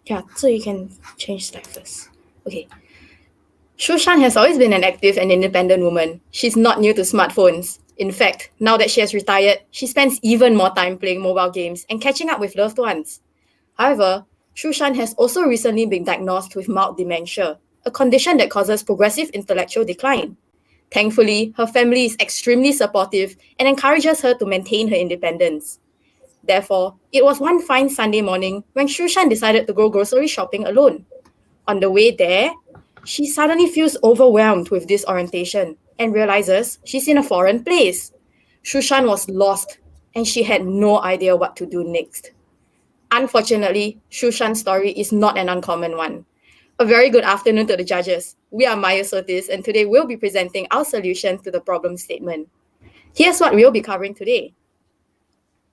Yeah, so you can change slide first. Okay. Shushan has always been an active and independent woman. She's not new to smartphones. In fact, now that she has retired, she spends even more time playing mobile games and catching up with loved ones. However, Shushan has also recently been diagnosed with mild dementia, a condition that causes progressive intellectual decline. Thankfully, her family is extremely supportive and encourages her to maintain her independence. Therefore, it was one fine Sunday morning when Shushan decided to go grocery shopping alone. On the way there, she suddenly feels overwhelmed with disorientation and realizes she's in a foreign place. Shushan was lost and she had no idea what to do next. Unfortunately, Shushan's story is not an uncommon one. A very good afternoon to the judges. We are Myosotis, and today we'll be presenting our solution to the problem statement. Here's what we'll be covering today.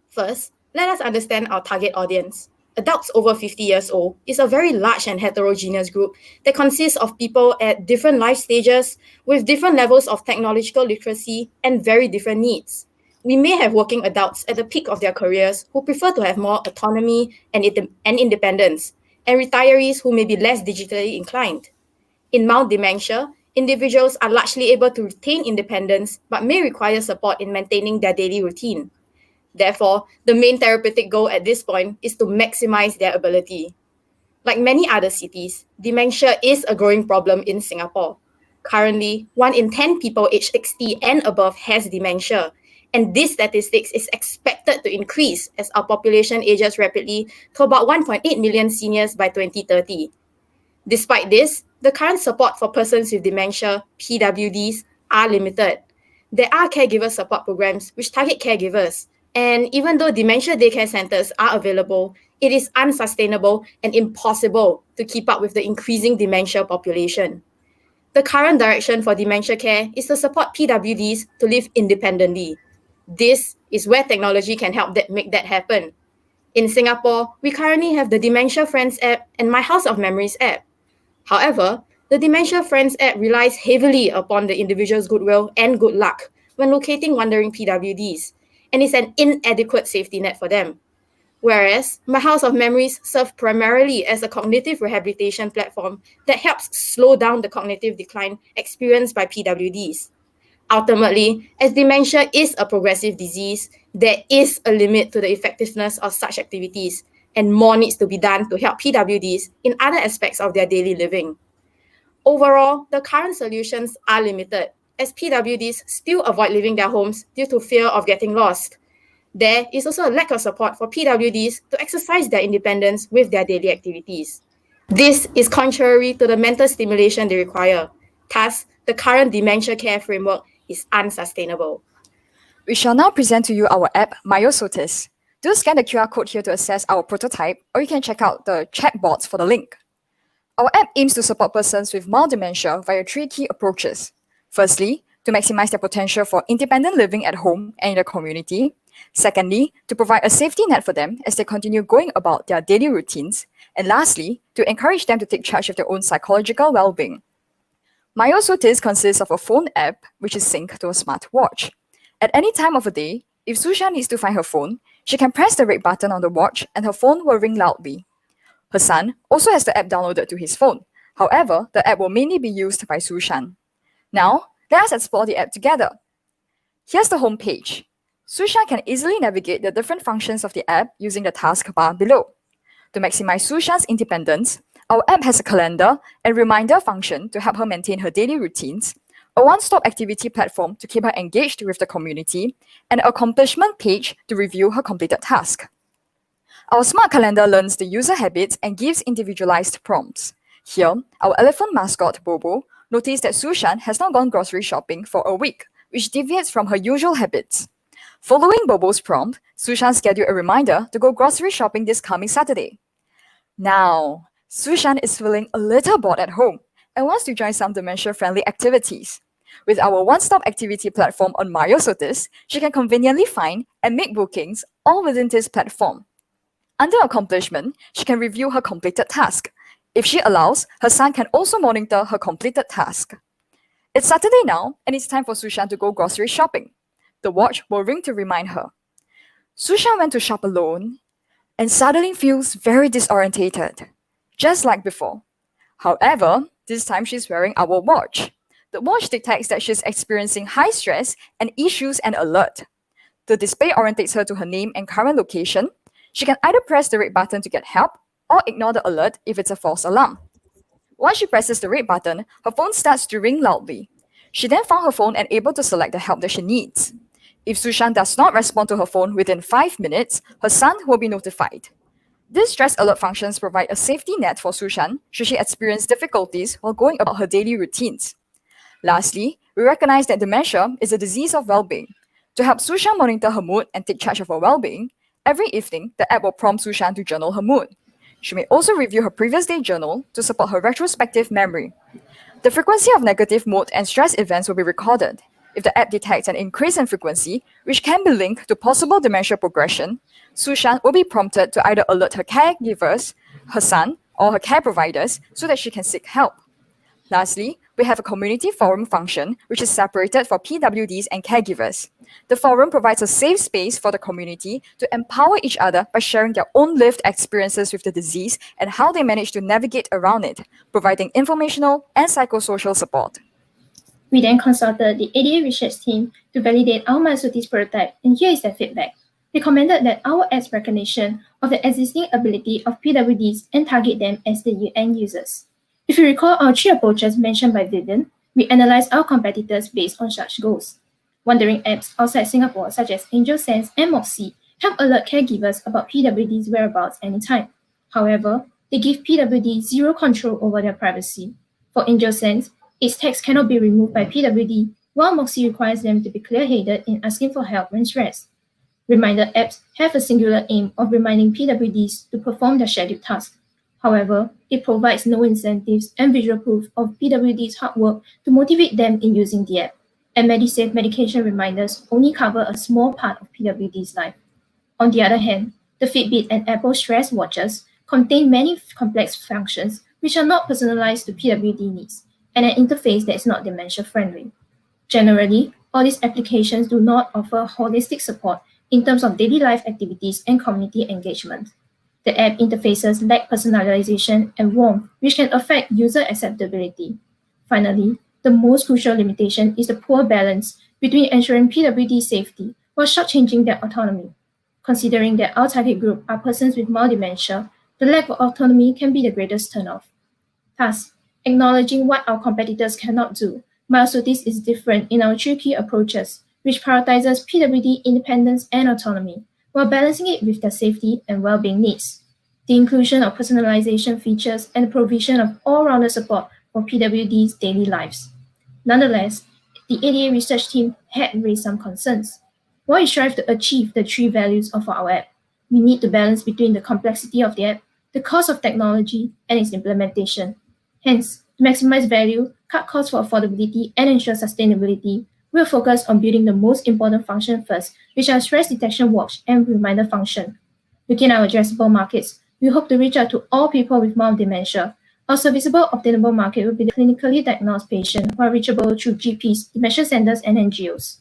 First, let us understand our target audience. Adults over 50 years old is a very large and heterogeneous group that consists of people at different life stages with different levels of technological literacy and very different needs. We may have working adults at the peak of their careers who prefer to have more autonomy and independence, and retirees who may be less digitally inclined. In mild dementia, individuals are largely able to retain independence but may require support in maintaining their daily routine. Therefore, the main therapeutic goal at this point is to maximize their ability. Like many other cities, dementia is a growing problem in Singapore. Currently, 1 in 10 people aged 60 and above has dementia, and this statistics is expected to increase as our population ages rapidly to about 1.8 million seniors by 2030. Despite this, the current support for persons with dementia, PWDs, are limited. There are caregiver support programs which target caregivers, and even though dementia daycare centers are available, it is unsustainable and impossible to keep up with the increasing dementia population. The current direction for dementia care is to support PWDs to live independently. This is where technology can help make that happen. In Singapore, we currently have the Dementia Friends app and My House of Memories app. However, the Dementia Friends app relies heavily upon the individual's goodwill and good luck when locating wandering PWDs, and is an inadequate safety net for them. Whereas My House of Memories serves primarily as a cognitive rehabilitation platform that helps slow down the cognitive decline experienced by PWDs. Ultimately, as dementia is a progressive disease, there is a limit to the effectiveness of such activities, and more needs to be done to help PWDs in other aspects of their daily living. Overall, the current solutions are limited, as PWDs still avoid leaving their homes due to fear of getting lost. There is also a lack of support for PWDs to exercise their independence with their daily activities. This is contrary to the mental stimulation they require. Thus, the current dementia care framework is unsustainable. We shall now present to you our app, Myosotis. Do scan the QR code here to access our prototype, or you can check out the chatbots for the link. Our app aims to support persons with mild dementia via 3 key approaches. Firstly, to maximize their potential for independent living at home and in the community. Secondly, to provide a safety net for them as they continue going about their daily routines. And lastly, to encourage them to take charge of their own psychological well-being. Myosotis consists of a phone app which is synced to a smartwatch. At any time of the day, if Susha needs to find her phone, she can press the red button on the watch and her phone will ring loudly. Her son also has the app downloaded to his phone. However, the app will mainly be used by Sushan. Now, let us explore the app together. Here's the home page. Sushan can easily navigate the different functions of the app using the taskbar below. To maximize Sushan's independence, our app has a calendar and reminder function to help her maintain her daily routines, a one-stop activity platform to keep her engaged with the community, and an accomplishment page to review her completed task. Our smart calendar learns the user habits and gives individualized prompts. Here, our elephant mascot, Bobo, noticed that Sushan has not gone grocery shopping for a week, which deviates from her usual habits. Following Bobo's prompt, Sushan scheduled a reminder to go grocery shopping this coming Saturday. Now, Sushan is feeling a little bored at home and wants to join some dementia-friendly activities. With our one-stop activity platform on Myosotis, she can conveniently find and make bookings all within this platform. Under accomplishment, she can review her completed task. If she allows, her son can also monitor her completed task. It's Saturday now, and it's time for Sushan to go grocery shopping. The watch will ring to remind her. Sushan went to shop alone and suddenly feels very disorientated. just like before. However, this time she's wearing our watch. The watch detects that she's experiencing high stress and issues an alert. The display orientates her to her name and current location. She can either press the red button to get help or ignore the alert if it's a false alarm. Once she presses the red button, her phone starts to ring loudly. She then found her phone and able to select the help that she needs. If Sushan does not respond to her phone within 5 minutes, her son will be notified. These stress alert functions provide a safety net for Sushan should she experience difficulties while going about her daily routines. Lastly, we recognize that dementia is a disease of well-being. To help Sushan monitor her mood and take charge of her well-being, every evening the app will prompt Sushan to journal her mood. She may also review her previous day journal to support her retrospective memory. The frequency of negative mood and stress events will be recorded. If the app detects an increase in frequency, which can be linked to possible dementia progression, Sushan will be prompted to either alert her caregivers, her son, or her care providers so that she can seek help. Lastly, we have a community forum function which is separated for PWDs and caregivers. The forum provides a safe space for the community to empower each other by sharing their own lived experiences with the disease and how they manage to navigate around it, providing informational and psychosocial support. We then consulted the ADA research team to validate our Myosotis prototype, and here is their feedback. They commented that our app's recognition of the existing ability of PWDs and target them as the end users. If you recall our 3 approaches mentioned by Vivian, we analyzed our competitors based on such goals. Wandering apps outside Singapore, such as AngelSense and Moxie, help alert caregivers about PWD's whereabouts anytime. However, they give PWD zero control over their privacy. For AngelSense, its text cannot be removed by PWD, while Moxie requires them to be clear-headed in asking for help when stressed. Reminder apps have a singular aim of reminding PWDs to perform their scheduled tasks. However, it provides no incentives and visual proof of PWD's hard work to motivate them in using the app, and MediSafe medication reminders only cover a small part of PWD's life. On the other hand, the Fitbit and Apple Stress Watches contain many complex functions which are not personalized to PWD needs, and an interface that is not dementia-friendly. Generally, all these applications do not offer holistic support in terms of daily life activities and community engagement. The app interfaces lack personalization and warmth, which can affect user acceptability. Finally, the most crucial limitation is the poor balance between ensuring PWD safety while shortchanging their autonomy. Considering that our target group are persons with mild dementia, the lack of autonomy can be the greatest turnoff. Thus, acknowledging what our competitors cannot do, Myosotis is different in our 3 key approaches, which prioritizes PWD independence and autonomy, while balancing it with their safety and well-being needs. The inclusion of personalization features and the provision of all-rounded support for PWD's daily lives. Nonetheless, the ADA research team had raised some concerns. While we strive to achieve the 3 values of our app, we need to balance between the complexity of the app, the cost of technology, and its implementation. Hence, to maximize value, cut costs for affordability, and ensure sustainability, we'll focus on building the most important function first, which are stress detection watch and reminder function. Within our addressable markets, we hope to reach out to all people with mild dementia. Our serviceable obtainable market will be the clinically diagnosed patient who are reachable through GPs, dementia centers, and NGOs.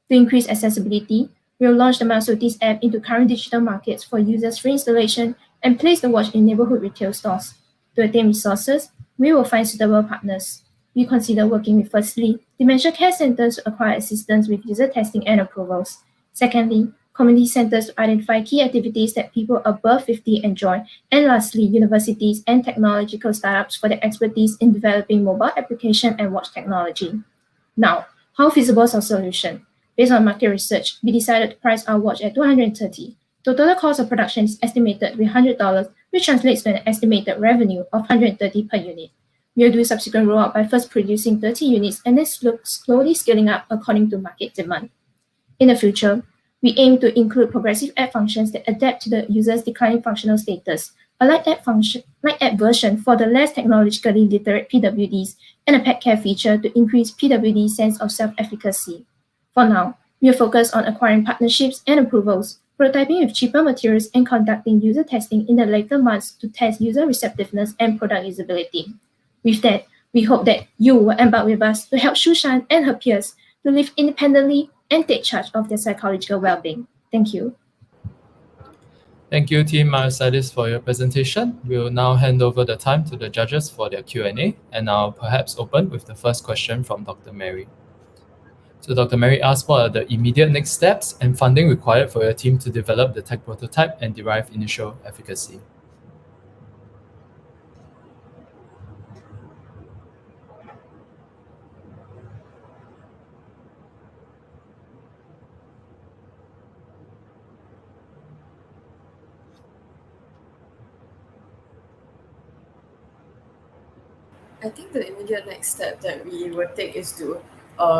To increase accessibility, we will launch the Myosotis app into current digital markets for users' free installation and place the watch in neighborhood retail stores. To attain resources, we will find suitable partners. We consider working with, firstly, dementia care centers to acquire assistance with user testing and approvals. Secondly, community centers to identify key activities that people above 50 enjoy. And lastly, universities and technological startups for their expertise in developing mobile application and watch technology. Now, how feasible is our solution? Based on market research, we decided to price our watch at $230. The total cost of production is estimated to be $100, which translates to an estimated revenue of $130 per unit. We'll do subsequent rollout by first producing 30 units and then slowly scaling up according to market demand. In the future, we aim to include progressive app functions that adapt to the user's declining functional status, a light app version for the less technologically literate PWDs, and a pet care feature to increase PWD's sense of self-efficacy. For now, we are focused on acquiring partnerships and approvals, prototyping with cheaper materials, and conducting user testing in the later months to test user receptiveness and product usability. With that, we hope that you will embark with us to help Sushan and her peers to live independently and take charge of their psychological well-being. Thank you. Thank you, Team Myosotis, for your presentation. We'll now hand over the time to the judges for their Q&A, and I'll perhaps open with the first question from Dr. Mary. So Dr. Mary asks, what are the immediate next steps and funding required for your team to develop the tech prototype and derive initial efficacy? I think the immediate next step that we will take is to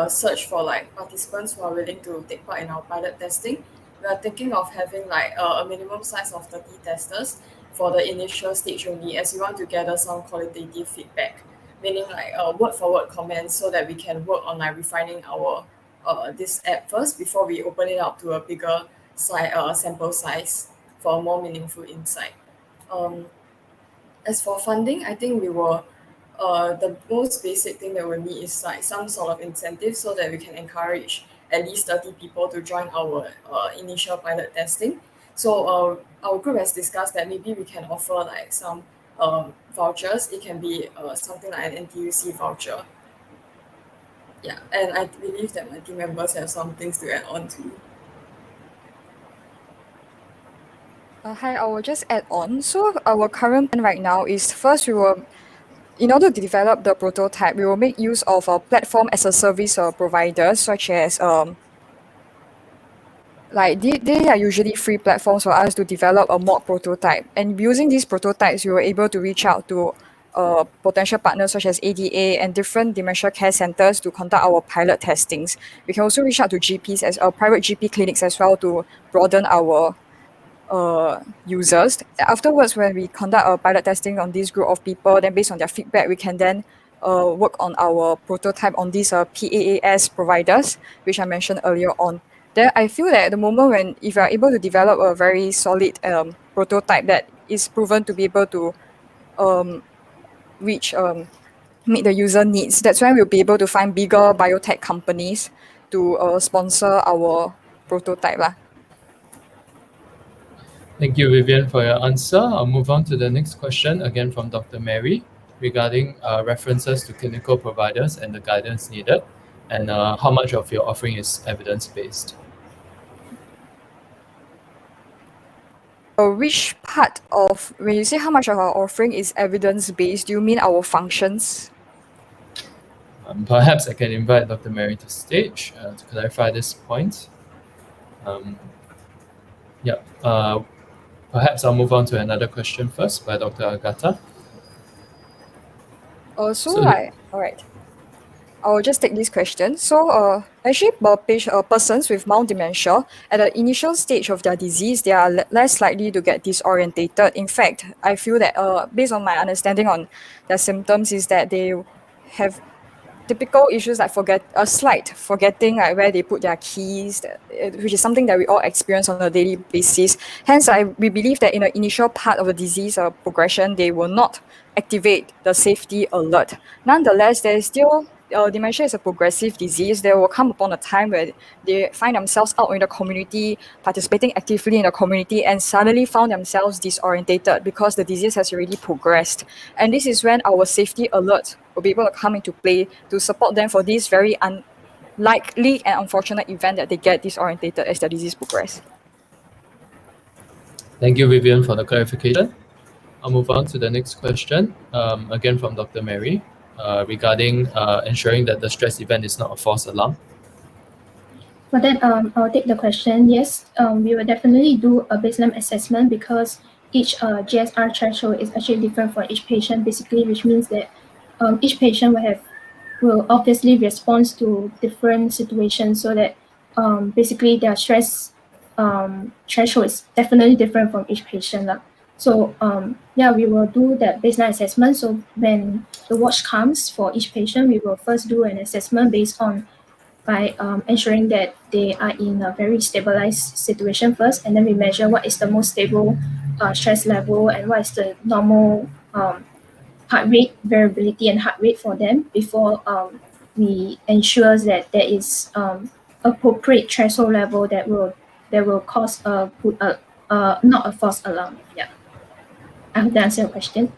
search for like participants who are willing to take part in our pilot testing. We are thinking of having like a minimum size of 30 testers for the initial stage only, as we want to gather some qualitative feedback, meaning like word for word comments, so that we can work on like refining our this app first before we open it up to a bigger sample size for a more meaningful insight. Um, as for funding, I think we will the most basic thing that we need is like some sort of incentive so that we can encourage at least 30 people to join our initial pilot testing. So our group has discussed that maybe we can offer like some vouchers. It can be something like an NTUC voucher. Yeah, and I believe that my team members have some things to add on to. Hi, I will just add on. So our current plan right now is first we will, in order to develop the prototype, we will make use of a platform as a service providers such as like they are usually free platforms for us to develop a mock prototype. And using these prototypes, we were able to reach out to potential partners such as ADA and different dementia care centers to conduct our pilot testings. We can also reach out to GPs as private GP clinics as well to broaden our users. Afterwards, when we conduct a pilot testing on this group of people, then based on their feedback, we can then work on our prototype on these PAAS providers, which I mentioned earlier on. Then I feel that at the moment when if you are able to develop a very solid prototype that is proven to be able to reach meet the user needs, that's when we'll be able to find bigger biotech companies to sponsor our prototype lah. Thank you, Vivian, for your answer. I'll move on to the next question, again from Dr. Mary, regarding references to clinical providers and the guidance needed, and how much of your offering is evidence-based. Which part of, when you say how much of our offering is evidence-based, do you mean our functions? Perhaps I can invite Dr. Mary to stage to clarify this point. Perhaps I'll move on to another question first by Dr. Agatha. All right. I'll just take this question. So, actually, persons with mild dementia, at the initial stage of their disease, they are less likely to get disorientated. In fact, I feel that, based on my understanding on their symptoms, is that they have typical issues like slight forgetting like where they put their keys, which is something that we all experience on a daily basis. Hence, we believe that in the initial part of the disease progression, they will not activate the safety alert. Nonetheless, there is still dementia is a progressive disease. There will come upon a time where they find themselves out in the community, participating actively in the community, and suddenly found themselves disorientated because the disease has already progressed. And this is when our safety alert will be able to come into play to support them for this very unlikely and unfortunate event that they get disorientated as the disease progresses. Thank you, Vivian, for the clarification. I'll move on to the next question, again from Dr. Mary, regarding ensuring that the stress event is not a false alarm. For that, I'll take the question. Yes, we will definitely do a baseline assessment because each GSR threshold is actually different for each patient, basically, which means that each patient will obviously respond to different situations, so that basically their stress threshold is definitely different from each patient. So we will do that baseline assessment. So when the watch comes for each patient, we will first do an assessment based on by ensuring that they are in a very stabilized situation first, and then we measure what is the most stable stress level and what is the normal heart rate variability and heart rate for them before we ensure that there is appropriate threshold level that will cause not a false alarm. Yeah. I hope that answers your question.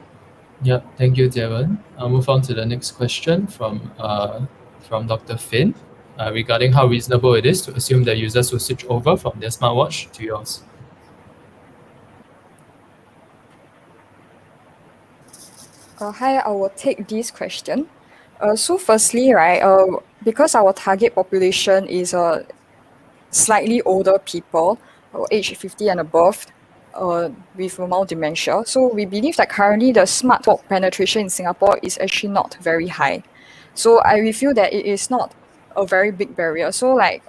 Yeah, thank you, Devon. I'll move on to the next question from Dr. Finn regarding how reasonable it is to assume that users will switch over from their smartwatch to yours. Hi, I will take this question. So firstly, right, because our target population is slightly older people, age 50 and above, with mild dementia. So we believe that currently the smartwatch penetration in Singapore is actually not very high. So we feel that it is not a very big barrier. So like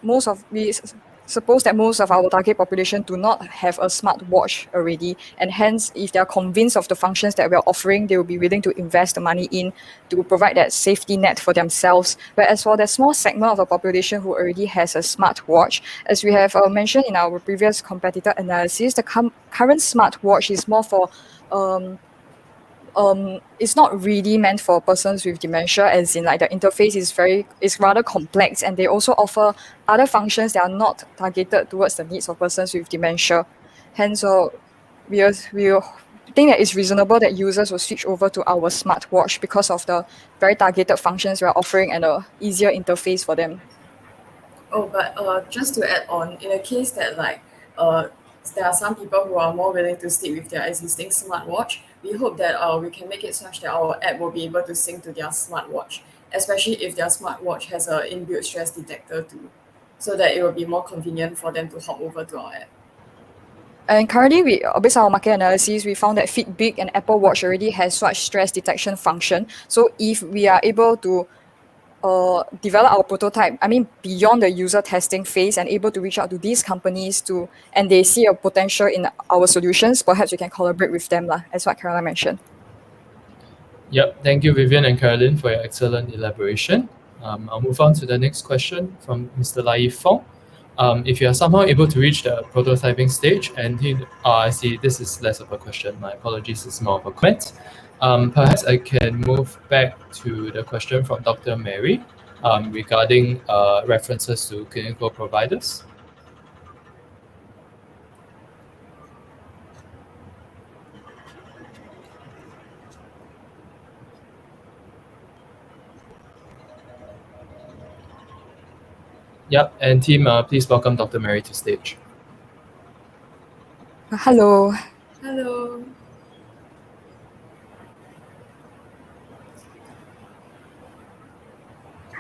suppose that most of our target population do not have a smartwatch already, and hence if they are convinced of the functions that we are offering, they will be willing to invest the money in to provide that safety net for themselves. Whereas for the small segment of the population who already has a smartwatch, as we have mentioned in our previous competitor analysis, the current smartwatch is more for it's not really meant for persons with dementia, as in like the interface is rather complex, and they also offer other functions that are not targeted towards the needs of persons with dementia. Hence, we think that it's reasonable that users will switch over to our smartwatch because of the very targeted functions we're offering and a easier interface for them. Oh, but just to add on, in a case that there are some people who are more willing to stick with their existing smartwatch, we hope that we can make it such that our app will be able to sync to their smartwatch, especially if their smartwatch has an inbuilt stress detector too, so that it will be more convenient for them to hop over to our app. And currently, based on our market analysis, we found that Fitbit and Apple Watch already has such stress detection function. So if we are able to develop our prototype, beyond the user testing phase, and able to reach out to these companies and they see a potential in our solutions, perhaps we can collaborate with them, as what Caroline mentioned. Yep, thank you, Vivian and Caroline, for your excellent elaboration. I'll move on to the next question from Mr. Lai Fong. If you are somehow able to reach the prototyping stage, and I see this is less of a question, my apologies, it's more of a comment. Perhaps I can move back to the question from Dr. Mary regarding references to clinical providers. Yep, and team, please welcome Dr. Mary to stage. Hello. Hello.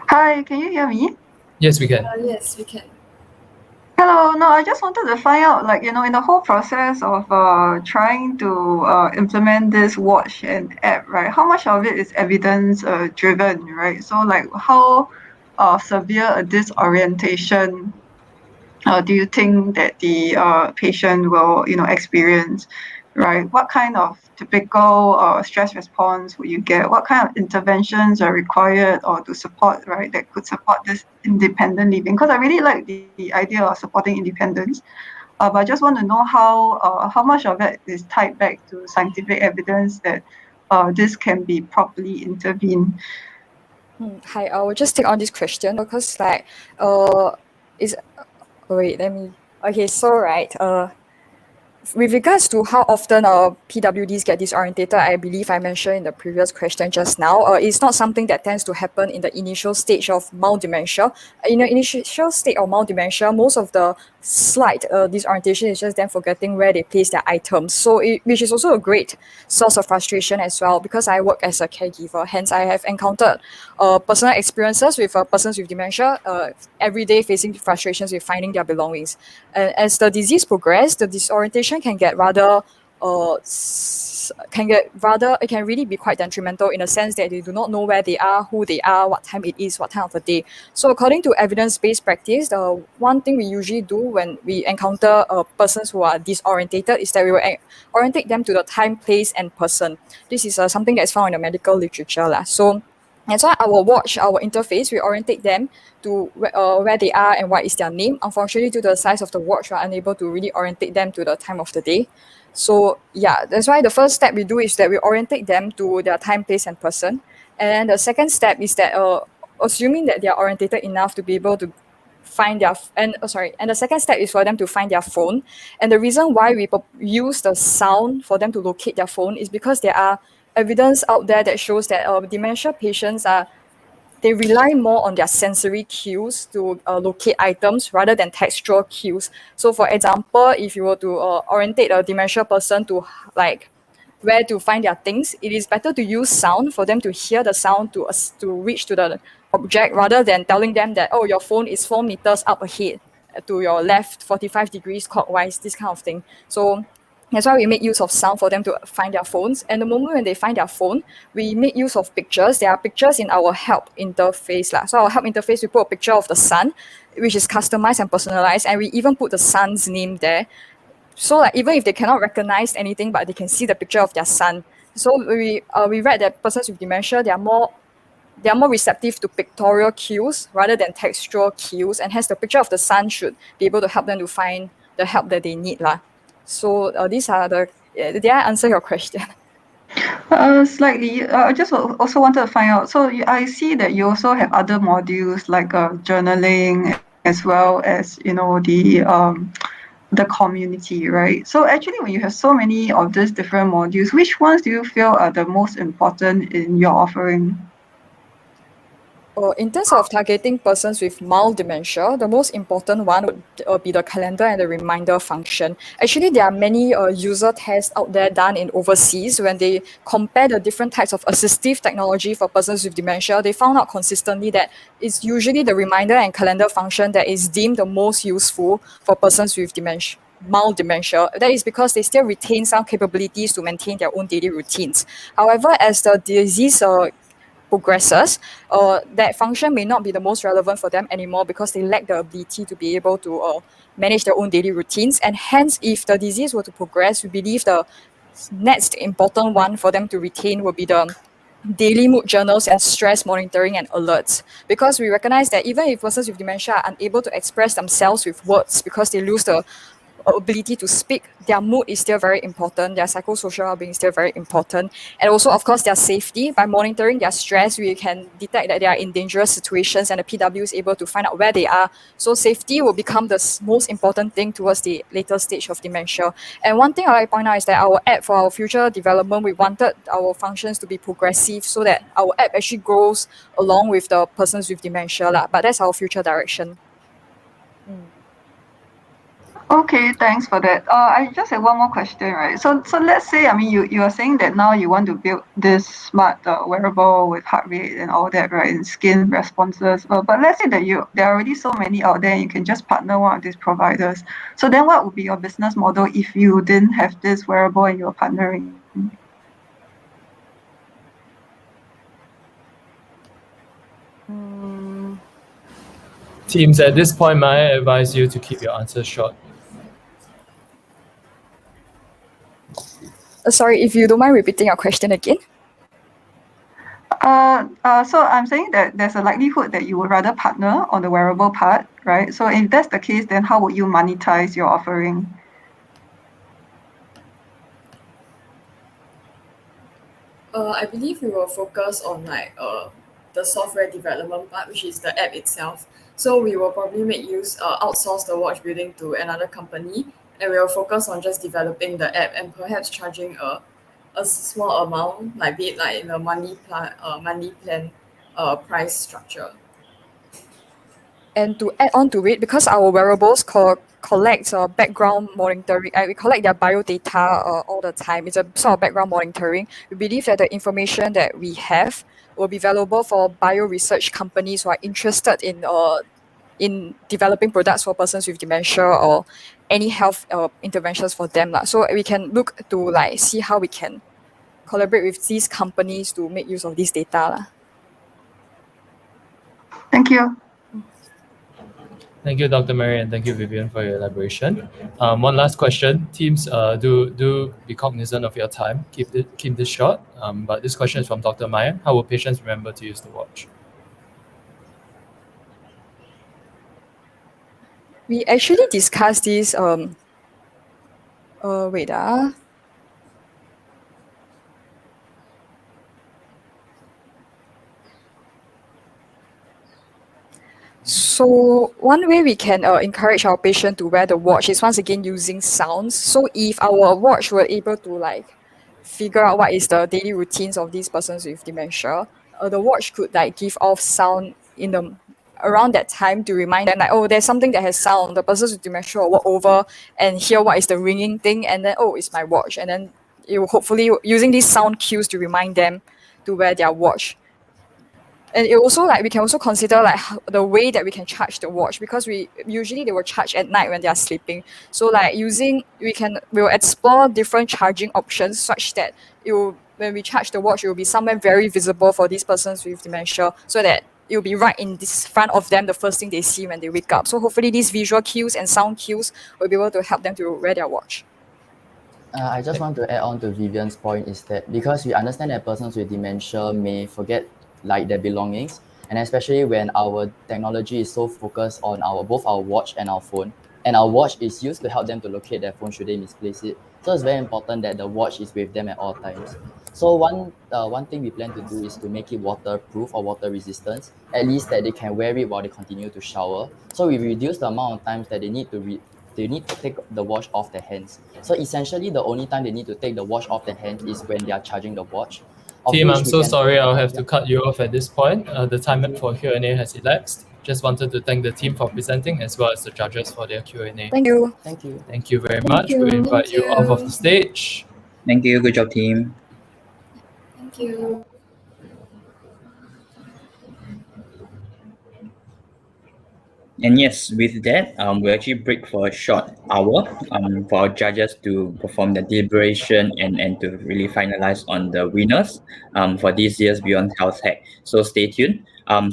Hi, can you hear me? Yes, we can. Yes, we can. Hello. No, I just wanted to find out, in the whole process of trying to implement this watch and app, right? How much of it is evidence driven, right? So, how severe a disorientation do you think that the patient will, experience, right? What kind of typical stress response will you get? What kind of interventions are required or to support, right, that could support this independent living? Because I really like the idea of supporting independence, but I just want to know how much of it is tied back to scientific evidence that this can be properly intervened. Hi, I will just take on this question because with regards to how often PWDs get disorientated, I believe I mentioned in the previous question just now, it's not something that tends to happen in the initial stage of mild dementia. In the initial state of mild dementia, most of the slight disorientation is just them forgetting where they place their items. Which is also a great source of frustration as well, because I work as a caregiver. Hence, I have encountered personal experiences with persons with dementia every day facing frustrations with finding their belongings. And as the disease progresses, the disorientation can get rather it can really be quite detrimental, in a sense that they do not know where they are, who they are, what time it is, what time of the day. So according to evidence-based practice, the one thing we usually do when we encounter persons who are disorientated is that we will orientate them to the time, place, and person. This is something that is found in the medical literature. So that's why our watch, our interface, we orientate them to where they are and what is their name. Unfortunately, due to the size of the watch, we are unable to really orientate them to the time of the day. So yeah, that's why the first step we do is that we orientate them to their time, place, and person. And then the second step is that assuming that they are orientated enough to be able to find their and the second step is for them to find their phone. And the reason why we use the sound for them to locate their phone is because there are evidence out there that shows that dementia patients they rely more on their sensory cues to locate items rather than textual cues. So, for example, if you were to orientate a dementia person to like where to find their things, it is better to use sound for them to hear the sound to reach to the object rather than telling them that, oh, your phone is 4 meters up ahead to your left 45 degrees clockwise, this kind of thing. So that's why we make use of sound for them to find their phones. And the moment when they find their phone, we make use of pictures. There are pictures in our help interface. So our help interface, we put a picture of the sun, which is customized and personalized. And we even put the sun's name there. So like even if they cannot recognize anything, but they can see the picture of their son. So we read that persons with dementia, they are more receptive to pictorial cues rather than textual cues, and hence the picture of the sun should be able to help them to find the help that they need lah. So these are the did I answer your question? Slightly. I just also wanted to find out. So I see that you also have other modules like journaling as well as the community, right? So actually, when you have so many of these different modules, which ones do you feel are the most important in your offering? In terms of targeting persons with mild dementia, the most important one would be the calendar and the reminder function. Actually, there are many user tests out there done in overseas. When they compare the different types of assistive technology for persons with dementia, they found out consistently that it's usually the reminder and calendar function that is deemed the most useful for persons with dementia. Mild dementia. That is because they still retain some capabilities to maintain their own daily routines. However, as the disease progresses, that function may not be the most relevant for them anymore because they lack the ability to be able to manage their own daily routines. And hence, if the disease were to progress, we believe the next important one for them to retain will be the daily mood journals and stress monitoring and alerts, because we recognize that even if persons with dementia are unable to express themselves with words because they lose the ability to speak, their mood is still very important, their psychosocial well-being is still very important, and also of course their safety. By monitoring their stress, we can detect that they are in dangerous situations and the PW is able to find out where they are. So safety will become the most important thing towards the later stage of dementia. And one thing I like to point out is that our app, for our future development, we wanted our functions to be progressive so that our app actually grows along with the persons with dementia lah. But that's our future direction. Okay, thanks for that. I just have one more question, right? So let's say, I mean, you are saying that now you want to build this smart wearable with heart rate and all that, right, and skin responses. But let's say that there are already so many out there, and you can just partner one of these providers. So then, what would be your business model if you didn't have this wearable and you're partnering? Teams, at this point, may I advise you to keep your answers short? Sorry, if you don't mind repeating your question again. So I'm saying that there's a likelihood that you would rather partner on the wearable part, right? So if that's the case, then how would you monetize your offering? I believe we will focus on the software development part, which is the app itself. So we will probably outsource the watch building to another company, and we will focus on just developing the app and perhaps charging a small amount, like be it like in a monthly plan price structure. And to add on to it, because our wearables collect background monitoring, we collect their biodata all the time. It's a sort of background monitoring. We believe that the information that we have will be valuable for bio research companies who are interested in developing products for persons with dementia or any health interventions for them lah. So we can look to like see how we can collaborate with these companies to make use of this data lah. Thank you. Thank you, Dr. Mary, and thank you, Vivian, for your elaboration. One last question. Teams, do be cognizant of your time. Keep this short. But this question is from Dr. Maya. How will patients remember to use the watch? We actually discussed this wait so So one way we can encourage our patient to wear the watch is once again using sounds. So if our watch were able to like figure out what is the daily routines of these persons with dementia, the watch could like give off sound in the around that time to remind them like, oh, there's something that has sound. The persons with dementia will walk over and hear what is the ringing thing, and then oh, it's my watch, and then it will hopefully using these sound cues to remind them to wear their watch. And it also like we can also consider like the way that we can charge the watch, because we usually they will charge at night when they are sleeping. So like we'll explore different charging options such that it will, when we charge the watch, it will be somewhere very visible for these persons with dementia, so that it will be right in this front of them, the first thing they see when they wake up. So hopefully these visual cues and sound cues will be able to help them to wear their watch. I just want to add on to Vivian's point is that because we understand that persons with dementia may forget like their belongings, and especially when our technology is so focused on both our watch and our phone, and our watch is used to help them to locate their phone should they misplace it. So it's very important that the watch is with them at all times. So one thing we plan to do is to make it waterproof or water resistant, at least that they can wear it while they continue to shower. So we reduce the amount of times that they need to take the watch off their hands. So essentially, the only time they need to take the watch off their hands is when they are charging the watch. Team, I'm so sorry, I'll have to cut you off at this point. The time for Q&A has elapsed. Just wanted to thank the team for presenting as well as the judges for their Q&A. Thank you. Thank you. Thank you very much. We invite you off of the stage. Thank you. Good job, team. Thank you. And yes, with that, we'll actually break for a short hour for our judges to perform the deliberation and to really finalize on the winners for this year's Beyond Health Hack. So stay tuned. So